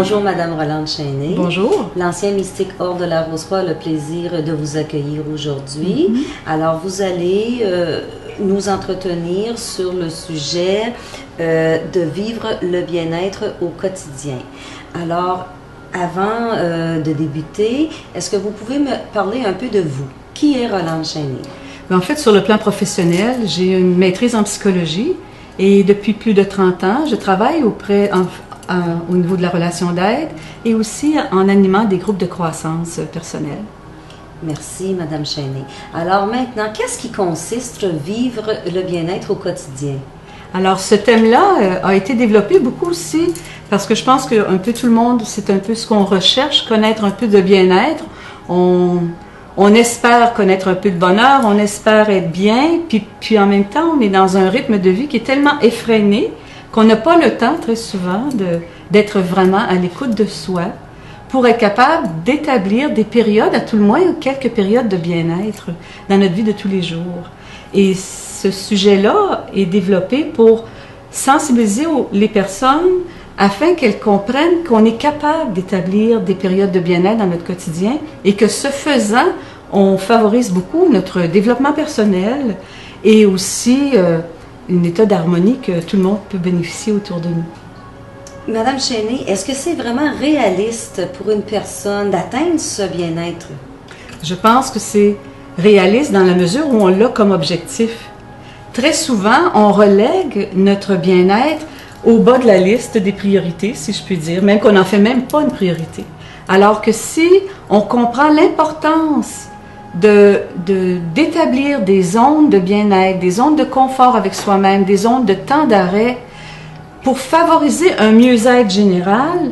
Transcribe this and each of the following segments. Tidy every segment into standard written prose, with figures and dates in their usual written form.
Bonjour Madame Rolande Chesnay. Bonjour. L'ancien mystique Ordre de la Rose-Croix a le plaisir de vous accueillir aujourd'hui. Alors vous allez nous entretenir sur le sujet de vivre le bien-être au quotidien. Alors, avant de débuter, est-ce que vous pouvez me parler un peu de vous? Qui est Rolande Chesnay? En fait, sur le plan professionnel, j'ai une maîtrise en psychologie et depuis plus de 30 ans, je travaille au niveau de la relation d'aide et aussi en animant des groupes de croissance personnelle. Merci, Madame Chesnay. Alors maintenant, qu'est-ce qui consiste à vivre le bien-être au quotidien? Alors, ce thème-là a été développé beaucoup aussi parce que je pense qu'un peu tout le monde, c'est un peu ce qu'on recherche, connaître un peu de bien-être. On espère connaître un peu de bonheur, on espère être bien, puis en même temps, on est dans un rythme de vie qui est tellement effréné qu'on n'a pas le temps très souvent d'être vraiment à l'écoute de soi pour être capable d'établir des périodes, à tout le moins quelques périodes de bien-être dans notre vie de tous les jours. Et ce sujet-là est développé pour sensibiliser les personnes afin qu'elles comprennent qu'on est capable d'établir des périodes de bien-être dans notre quotidien et que ce faisant, on favorise beaucoup notre développement personnel et aussi un état d'harmonie que tout le monde peut bénéficier autour de nous. Madame Chesnay, est-ce que c'est vraiment réaliste pour une personne d'atteindre ce bien-être? Je pense que c'est réaliste dans la mesure où on l'a comme objectif. Très souvent, on relègue notre bien-être au bas de la liste des priorités, si je puis dire, même qu'on n'en fait même pas une priorité. Alors que si on comprend l'importance d'établir des zones de bien-être, des zones de confort avec soi-même, des zones de temps d'arrêt pour favoriser un mieux-être général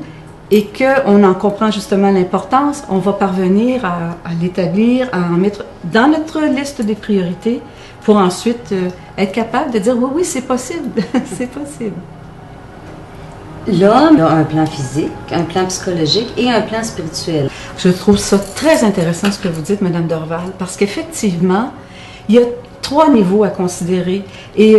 et qu'on en comprend justement l'importance, on va parvenir à l'établir, à en mettre dans notre liste des priorités pour ensuite être capable de dire oui, oui, c'est possible, c'est possible. L'homme a un plan physique, un plan psychologique et un plan spirituel. Je trouve ça très intéressant ce que vous dites, Madame Dorval, parce qu'effectivement, il y a 3 niveaux à considérer. Et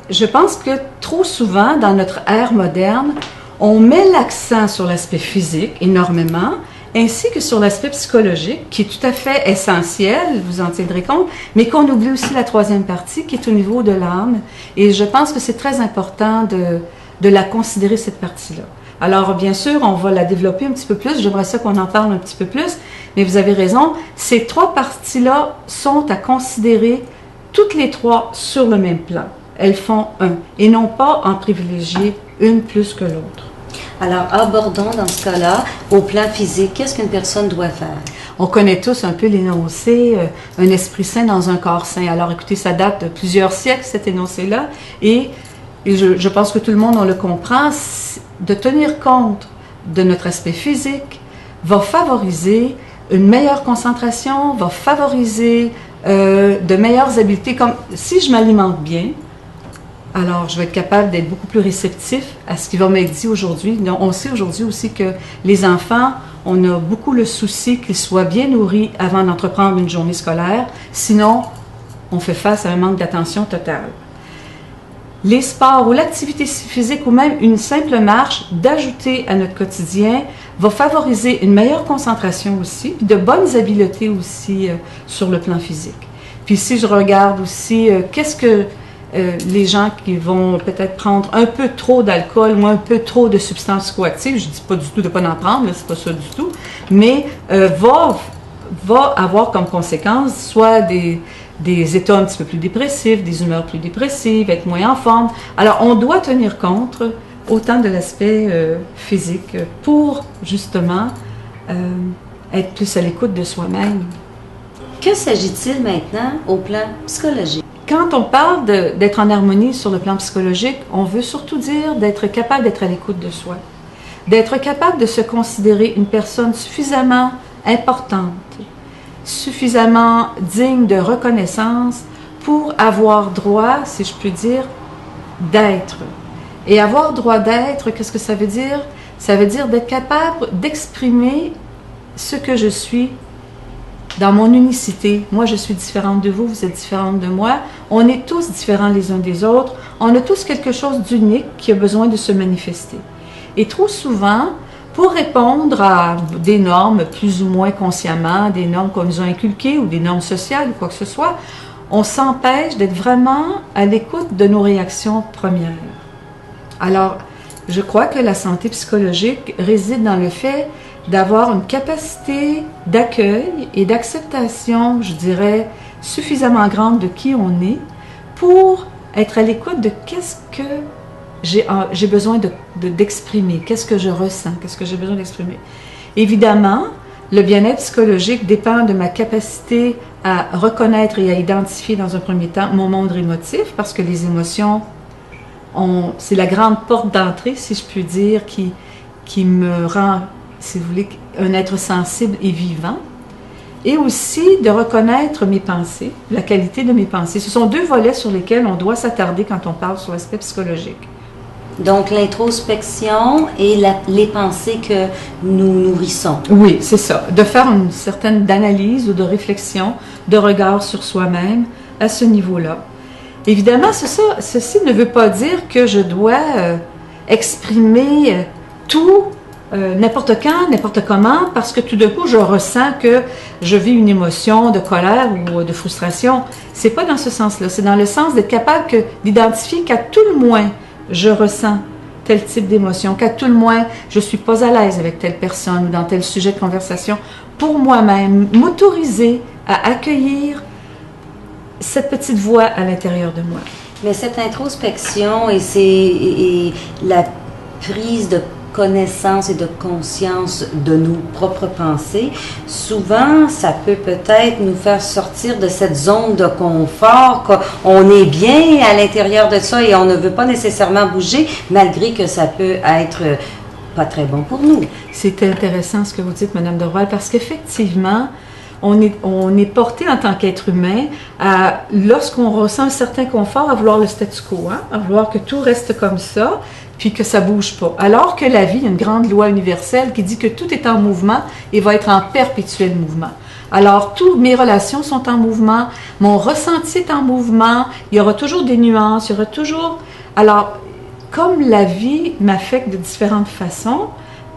je pense que trop souvent, dans notre ère moderne, on met l'accent sur l'aspect physique énormément, ainsi que sur l'aspect psychologique, qui est tout à fait essentiel, vous en tiendrez compte, mais qu'on oublie aussi la 3e partie, qui est au niveau de l'âme. Et je pense que c'est très important de la considérer, cette partie-là. Alors, bien sûr, on va la développer un petit peu plus. J'aimerais ça qu'on en parle un petit peu plus. Mais vous avez raison, ces 3 parties-là sont à considérer toutes les 3 sur le même plan. Elles font un, et non pas en privilégier une plus que l'autre. Alors, abordons dans ce cas-là, au plan physique, qu'est-ce qu'une personne doit faire? On connaît tous un peu l'énoncé « un esprit sain dans un corps sain ». Alors, écoutez, ça date de plusieurs siècles, cet énoncé-là, et je pense que tout le monde on le comprend, de tenir compte de notre aspect physique va favoriser une meilleure concentration, va favoriser de meilleures habiletés. Comme si je m'alimente bien, alors je vais être capable d'être beaucoup plus réceptif à ce qui va m'être dit aujourd'hui. On sait aujourd'hui aussi que les enfants, on a beaucoup le souci qu'ils soient bien nourris avant d'entreprendre une journée scolaire, sinon on fait face à un manque d'attention totale. Les sports ou l'activité physique ou même une simple marche d'ajouter à notre quotidien va favoriser une meilleure concentration aussi, puis de bonnes habiletés aussi sur le plan physique. Puis si je regarde aussi qu'est-ce que les gens qui vont peut-être prendre un peu trop d'alcool ou un peu trop de substances psychoactives, je ne dis pas du tout de ne pas en prendre, c'est pas ça du tout, mais va avoir comme conséquence soit des états un petit peu plus dépressifs, des humeurs plus dépressives, être moins en forme. Alors, on doit tenir compte autant de l'aspect physique pour, justement, être plus à l'écoute de soi-même. Que s'agit-il maintenant au plan psychologique? Quand on parle d'être en harmonie sur le plan psychologique, on veut surtout dire d'être capable d'être à l'écoute de soi, d'être capable de se considérer une personne suffisamment importante, suffisamment digne de reconnaissance pour avoir droit, si je puis dire, d'être. Et avoir droit d'être, qu'est-ce que ça veut dire? Ça veut dire d'être capable d'exprimer ce que je suis dans mon unicité. Moi, je suis différente de vous, vous êtes différente de moi. On est tous différents les uns des autres. On a tous quelque chose d'unique qui a besoin de se manifester. Et trop souvent, pour répondre à des normes plus ou moins consciemment, des normes qu'on nous a inculquées ou des normes sociales ou quoi que ce soit, on s'empêche d'être vraiment à l'écoute de nos réactions premières. Alors, je crois que la santé psychologique réside dans le fait d'avoir une capacité d'accueil et d'acceptation, je dirais, suffisamment grande de qui on est pour être à l'écoute de qu'est-ce que j'ai besoin d'exprimer, qu'est-ce que je ressens, qu'est-ce que j'ai besoin d'exprimer. Évidemment, le bien-être psychologique dépend de ma capacité à reconnaître et à identifier dans un premier temps mon monde émotif, parce que les émotions, c'est la grande porte d'entrée, si je puis dire, qui me rend, si vous voulez, un être sensible et vivant. Et aussi de reconnaître mes pensées, la qualité de mes pensées. Ce sont deux volets sur lesquels on doit s'attarder quand on parle sur l'aspect psychologique. Donc, l'introspection et les pensées que nous nourrissons. Oui, c'est ça. De faire une certaine d'analyse ou de réflexion, de regard sur soi-même à ce niveau-là. Évidemment, ceci ne veut pas dire que je dois exprimer tout n'importe quand, n'importe comment, parce que tout d'un coup, je ressens que je vis une émotion de colère ou de frustration. C'est pas dans ce sens-là. C'est dans le sens d'être capable d'identifier qu'à tout le moins, je ressens tel type d'émotion, qu'à tout le moins, je suis pas à l'aise avec telle personne ou dans tel sujet de conversation. Pour moi-même, m'autoriser à accueillir cette petite voix à l'intérieur de moi. Mais cette introspection et la prise de connaissance et de conscience de nos propres pensées, souvent, ça peut peut-être nous faire sortir de cette zone de confort, qu'on est bien à l'intérieur de ça et on ne veut pas nécessairement bouger, malgré que ça peut être pas très bon pour nous. C'est intéressant ce que vous dites, Madame Dorval, parce qu'effectivement, on est porté en tant qu'être humain à, lorsqu'on ressent un certain confort, à vouloir le statu quo, à vouloir que tout reste comme ça, puis que ça bouge pas. Alors que la vie, il y a une grande loi universelle qui dit que tout est en mouvement et va être en perpétuel mouvement. Alors, toutes mes relations sont en mouvement, mon ressenti est en mouvement, il y aura toujours des nuances, il y aura toujours... Alors, comme la vie m'affecte de différentes façons,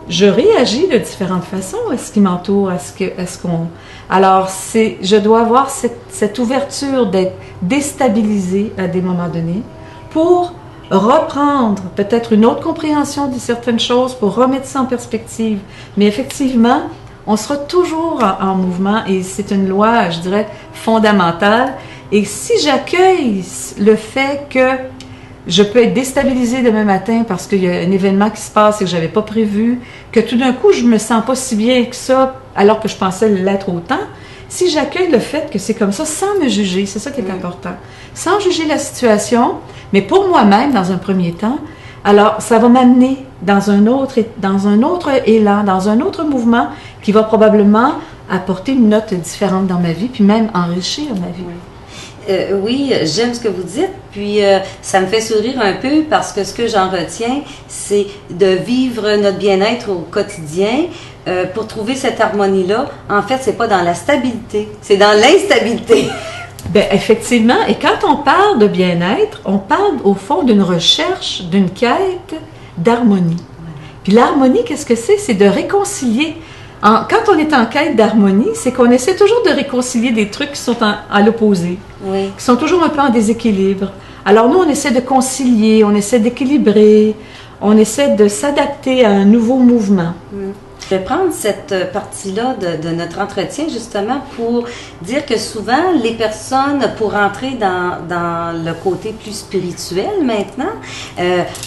je réagis de différentes façons à ce qui m'entoure, à ce qu'on... Alors, je dois avoir cette ouverture d'être déstabilisée à des moments donnés pour reprendre peut-être une autre compréhension de certaines choses, pour remettre ça en perspective. Mais effectivement, on sera toujours en mouvement et c'est une loi, je dirais, fondamentale. Et si j'accueille le fait que je peux être déstabilisée demain matin parce qu'il y a un événement qui se passe et que je n'avais pas prévu, que tout d'un coup, je me sens pas si bien que ça, alors que je pensais l'être autant, si j'accueille le fait que c'est comme ça, sans me juger, c'est ça qui est important, sans juger la situation, mais pour moi-même, dans un premier temps, alors ça va m'amener dans un autre élan, dans un autre mouvement qui va probablement apporter une note différente dans ma vie, puis même enrichir ma vie. Oui, j'aime ce que vous dites, puis ça me fait sourire un peu parce que ce que j'en retiens, c'est de vivre notre bien-être au quotidien pour trouver cette harmonie-là. En fait, c'est pas dans la stabilité, c'est dans l'instabilité. Bien, effectivement, et quand on parle de bien-être, on parle au fond d'une recherche, d'une quête d'harmonie. Puis l'harmonie, qu'est-ce que c'est? C'est de réconcilier. Quand on est en quête d'harmonie, c'est qu'on essaie toujours de réconcilier des trucs qui sont à l'opposé, qui sont toujours un peu en déséquilibre. Alors nous, on essaie de concilier, on essaie d'équilibrer, on essaie de s'adapter à un nouveau mouvement. Je vais prendre cette partie-là de notre entretien justement pour dire que souvent, les personnes, pour entrer dans le côté plus spirituel maintenant,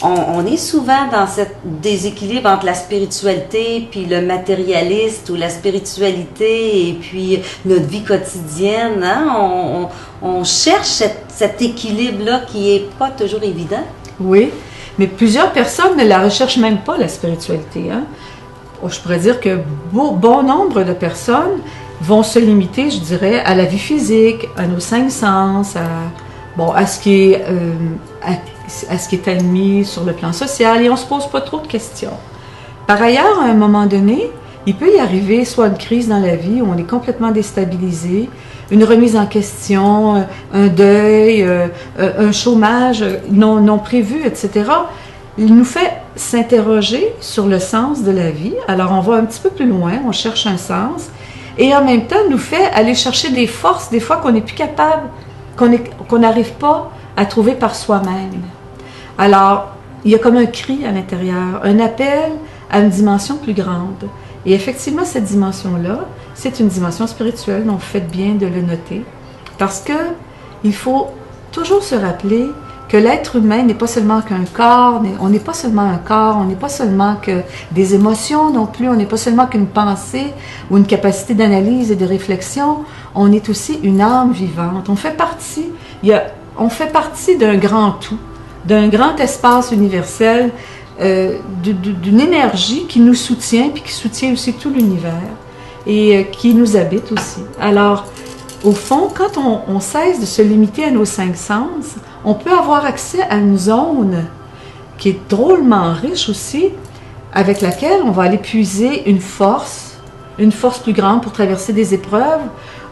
on est souvent dans ce déséquilibre entre la spiritualité puis le matérialiste ou la spiritualité et puis notre vie quotidienne. Hein? On cherche cet équilibre-là qui n'est pas toujours évident. Oui, mais plusieurs personnes ne la recherchent même pas, la spiritualité, hein? Je pourrais dire que bon nombre de personnes vont se limiter, je dirais, à la vie physique, à nos 5 sens, à ce qui est admis sur le plan social, et on ne se pose pas trop de questions. Par ailleurs, à un moment donné, il peut y arriver soit une crise dans la vie où on est complètement déstabilisé, une remise en question, un deuil, un chômage non prévu, etc. il nous fait s'interroger sur le sens de la vie. Alors, on va un petit peu plus loin, on cherche un sens, et en même temps, nous fait aller chercher des forces, des fois qu'on n'est plus capable, qu'on n'arrive pas à trouver par soi-même. Alors, il y a comme un cri à l'intérieur, un appel à une dimension plus grande. Et effectivement, cette dimension-là, c'est une dimension spirituelle, donc vous faites bien de le noter, parce que il faut toujours se rappeler que l'être humain n'est pas seulement qu'un corps, on n'est pas seulement un corps, on n'est pas seulement que des émotions non plus, on n'est pas seulement qu'une pensée ou une capacité d'analyse et de réflexion, on est aussi une âme vivante. On fait partie d'un grand tout, d'un grand espace universel, d'une énergie qui nous soutient, puis qui soutient aussi tout l'univers, et qui nous habite aussi. Alors, au fond, quand on cesse de se limiter à nos 5 sens, on peut avoir accès à une zone qui est drôlement riche aussi, avec laquelle on va aller puiser une force plus grande pour traverser des épreuves,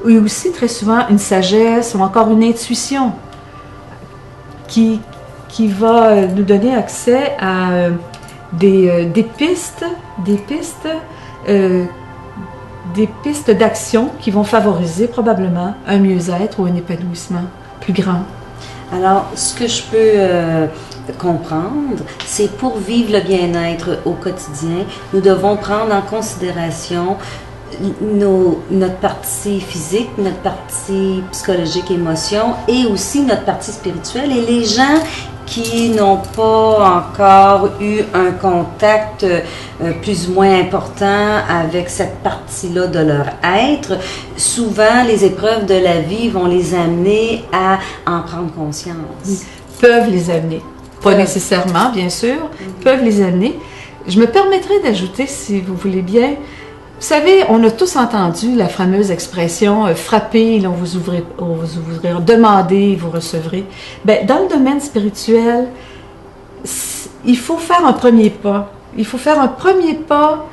ou aussi très souvent une sagesse ou encore une intuition qui va nous donner accès à des pistes d'action qui vont favoriser probablement un mieux-être ou un épanouissement plus grand. Alors, ce que je peux comprendre, c'est pour vivre le bien-être au quotidien, nous devons prendre en considération notre partie physique, notre partie psychologique, émotion, et aussi notre partie spirituelle. Et les gens qui n'ont pas encore eu un contact plus ou moins important avec cette partie-là de leur être, souvent les épreuves de la vie vont les amener à en prendre conscience. Peuvent les amener. Pas nécessairement, bien sûr, peuvent les amener. Je me permettrai d'ajouter, si vous voulez bien, vous savez, on a tous entendu la fameuse expression « frappez, on vous ouvrira, demandez, vous recevrez ». Bien, dans le domaine spirituel, il faut faire un premier pas. Il faut faire un premier pas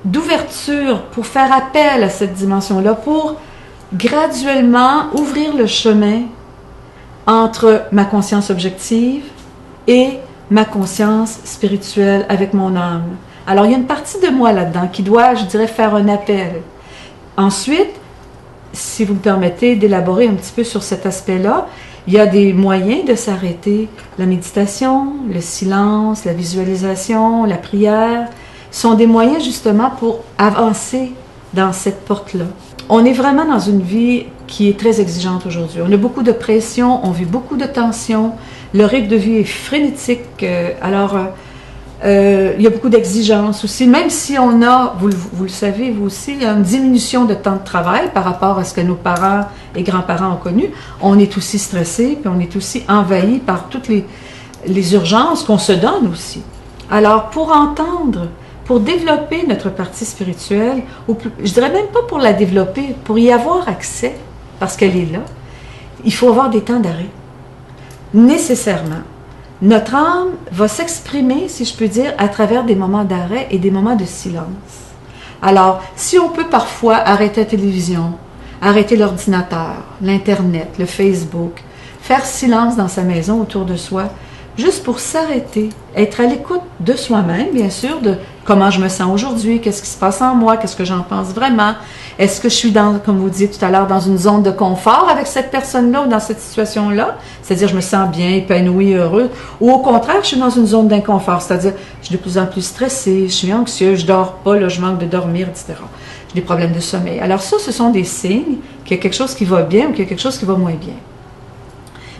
d'ouverture pour faire appel à cette dimension-là, pour graduellement ouvrir le chemin entre ma conscience objective et ma conscience spirituelle avec mon âme. Alors, il y a une partie de moi là-dedans qui doit, je dirais, faire un appel. Ensuite, si vous me permettez d'élaborer un petit peu sur cet aspect-là, il y a des moyens de s'arrêter. La méditation, le silence, la visualisation, la prière sont des moyens justement pour avancer dans cette porte-là. On est vraiment dans une vie qui est très exigeante aujourd'hui. On a beaucoup de pression, on vit beaucoup de tensions, le rythme de vie est frénétique. Il y a beaucoup d'exigences aussi, même si on a, vous le savez vous aussi, une diminution de temps de travail par rapport à ce que nos parents et grands-parents ont connu, on est aussi stressé, puis on est aussi envahi par toutes les urgences qu'on se donne aussi. Alors, pour développer notre partie spirituelle, je dirais même pas pour la développer, pour y avoir accès, parce qu'elle est là, il faut avoir des temps d'arrêt, nécessairement. Notre âme va s'exprimer, si je peux dire, à travers des moments d'arrêt et des moments de silence. Alors, si on peut parfois arrêter la télévision, arrêter l'ordinateur, l'Internet, le Facebook, faire silence dans sa maison autour de soi, juste pour s'arrêter, être à l'écoute de soi-même, bien sûr, de comment je me sens aujourd'hui, qu'est-ce qui se passe en moi, qu'est-ce que j'en pense vraiment, est-ce que je suis comme vous disiez tout à l'heure, dans une zone de confort avec cette personne-là ou dans cette situation-là, c'est-à-dire je me sens bien, épanouie, heureuse, ou au contraire, je suis dans une zone d'inconfort, c'est-à-dire je suis de plus en plus stressée, je suis anxieuse, je dors pas, là, je manque de dormir, etc. J'ai des problèmes de sommeil. Alors ça, ce sont des signes qu'il y a quelque chose qui va bien ou qu'il y a quelque chose qui va moins bien.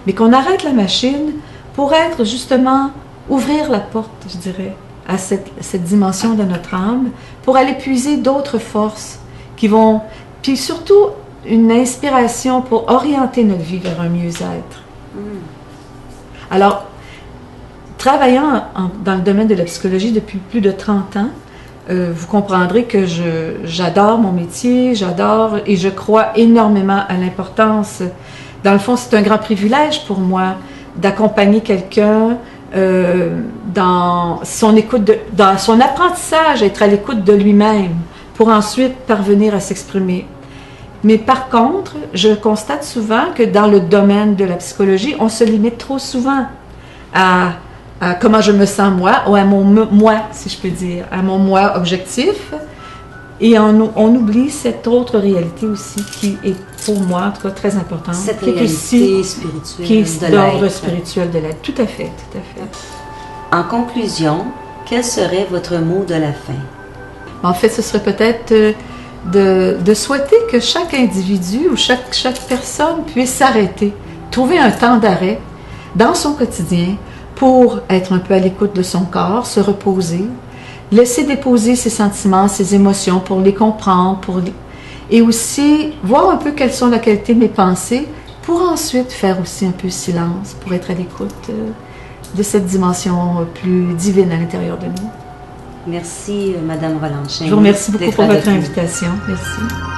Mais qu'on arrête la machine pour être justement, ouvrir la porte, je dirais, à cette dimension de notre âme, pour aller puiser d'autres forces qui vont, puis surtout une inspiration pour orienter notre vie vers un mieux-être. Alors, travaillant dans le domaine de la psychologie depuis plus de 30 ans, vous comprendrez que j'adore mon métier, j'adore et je crois énormément à l'importance. Dans le fond, c'est un grand privilège pour moi d'accompagner quelqu'un dans son écoute, dans son apprentissage, être à l'écoute de lui-même, pour ensuite parvenir à s'exprimer. Mais par contre, je constate souvent que dans le domaine de la psychologie, on se limite trop souvent à à comment je me sens moi, ou à mon moi, si je peux dire, à mon moi objectif. Et on oublie cette autre réalité aussi qui est pour moi, en tout cas, très importante. Cette qui est réalité aussi, spirituelle qui est de d'ordre l'être. spirituel de l'être. Tout à fait, tout à fait. En conclusion, quel serait votre mot de la fin? En fait, ce serait peut-être de souhaiter que chaque individu ou chaque personne puisse s'arrêter, trouver un temps d'arrêt dans son quotidien pour être un peu à l'écoute de son corps, se reposer, laisser déposer ses sentiments, ses émotions pour les comprendre, et aussi voir un peu quelles sont la qualité de mes pensées pour ensuite faire aussi un peu silence, pour être à l'écoute de cette dimension plus divine à l'intérieur de nous. Merci, Madame Roland-Chêne. Je vous remercie beaucoup d'être pour avec votre nous. invitation. Merci.